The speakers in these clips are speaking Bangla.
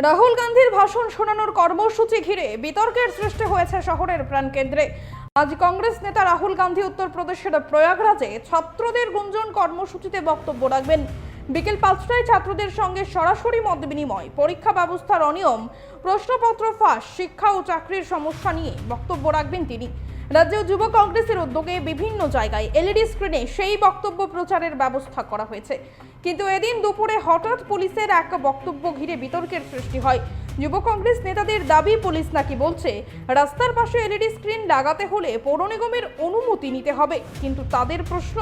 রাহুল গান্ধীর ভাষণ শোনানোর কর্মসূচি ঘিরে বিতর্কের সৃষ্টি হয়েছে শহরের প্রাণকেন্দ্রে। আজ কংগ্রেস নেতা রাহুল গান্ধী উত্তরপ্রদেশের প্রয়াগরাজে ছাত্রদের গুঞ্জন কর্মসূচিতে বক্তব্য রাখবেন। বিকেল 5টায় ছাত্রদের সঙ্গে সরাসরি মত বিনিময়, পরীক্ষা ব্যবস্থার অনিয়ম, প্রশ্নপত্র ফাঁস, শিক্ষা ও চাকরির সমস্যা নিয়ে বক্তব্য রাখবেন তিনি। রাজ্য যুব কংগ্রেসের উদ্যোগে বিভিন্ন জায়গায় এলইডি স্ক্রিনে সেই বক্তব্য প্রচারের ব্যবস্থা করা হয়েছে। কিন্তু এদিন দুপুরে হঠাৎ পুলিশের এক বক্তব্য ঘিরে বিতর্কের সৃষ্টি হয়। যুব কংগ্রেস নেতাদের দাবি, পুলিশ নাকি বলছে রাস্তার পাশে এলইডি স্ক্রিন লাগাতে হলে পৌর নিগমের অনুমতি নিতে হবে। কিন্তু তাদের প্রশ্ন,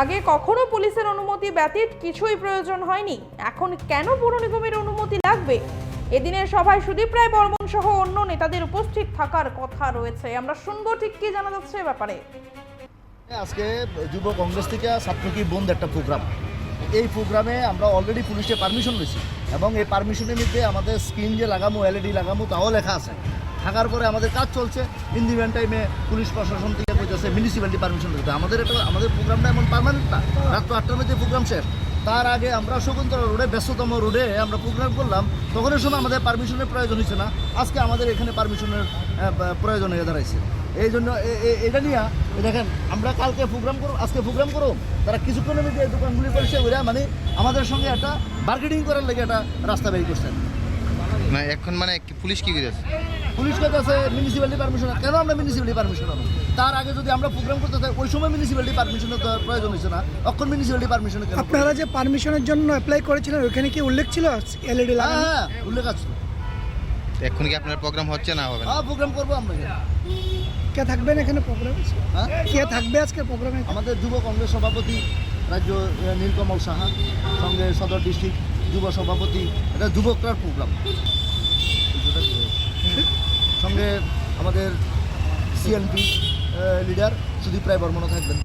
আগে কখনো পুলিশের অনুমতি ব্যতীত কিছুই প্রয়োজন হয়নি, এখন কেন পৌর নিগমের অনুমতি লাগবে? এদিনের সভায় সুদীপ রায় বর্মন সহ অন্য নেতাদের উপস্থিত থাকার কথা রয়েছে। আমরা শুনবো ঠিক কি জানা যাচ্ছে এ ব্যাপারে। আজকে যুব কংগ্রেস থেকে ছাত্র কি বন্ধ একটা প্রোগ্রাম, এই প্রোগ্রামে আমরা অলরেডি পুলিশের পারমিশন নিয়েছি এবং এই পারমিশনের মধ্যে আমাদের স্ক্রিন যে লাগামো, এলইডি লাগামো তাও লেখা আছে। থাকার পরে আমাদের কাজ চলছে। ইন দি মেন টাইমে পুলিশ প্রশাসন থেকে বলতেছে মিউনিসিপ্যালিটি পারমিশন দিতে। আমাদের প্রোগ্রামটা এমন পার্মানেন্ট না, রাত 8টার মধ্যে প্রোগ্রাম শেষ। তার আগে আমরা শকুন্তলা রোডে, ব্যস্ততম রোডে আমরা প্রোগ্রাম করলাম, তখনের সময় আমাদের পারমিশনের প্রয়োজন হয়েছে না। আজকে আমাদের এখানে পারমিশনের প্রয়োজন হয়ে দাঁড়াইছে। এই জন্য এটা নিয়ে দেখেন, আমরা কালকে প্রোগ্রাম করব, আজকে প্রোগ্রাম করব, তারা কিছুক্ষণের মধ্যে এই দোকানগুলি করছে, ওরা মানে আমাদের সঙ্গে একটা বার্গেনিং করার লেগে একটা রাস্তা বের করছেন। না এখন মানে পুলিশ কি করেছে? পুলিশ কাছে মিউনিসিপ্যালিটি পারমিশন, কেন আমরা মিউনিসিপ্যালিটি পারমিশন পাবো? তার আগে যদি আমরা প্রোগ্রাম করতে চাই, ওই সময় মিউনিসিপ্যালিটি পারমিশনের প্রয়োজন হচ্ছে না, এখন মিউনিসিপ্যালিটি পারমিশন। আপনারা যে পারমিশনের জন্য অ্যাপ্লাই করেছিলেন ওখানে কি উল্লেখ ছিল এলইডি লাগানো? হ্যাঁ, উল্লেখ আছে। এখন কি আপনার প্রোগ্রাম হচ্ছে না হবে না? হ্যাঁ, প্রোগ্রাম করবো আমরা। কে থাকবেন এখানে প্রোগ্রামে? হ্যাঁ, কে থাকবে আজকে প্রোগ্রামে? আমাদের যুব কংগ্রেস সভাপতি রাজ্য নীলকমল সাহা, সঙ্গে সদর ডিস্ট্রিক্ট যুব সভাপতি, এটা যুবকরার প্রোগ্রাম। সঙ্গে আমাদের সিএনপি লিডার সুদীপ রায় বর্মনও থাকবেন।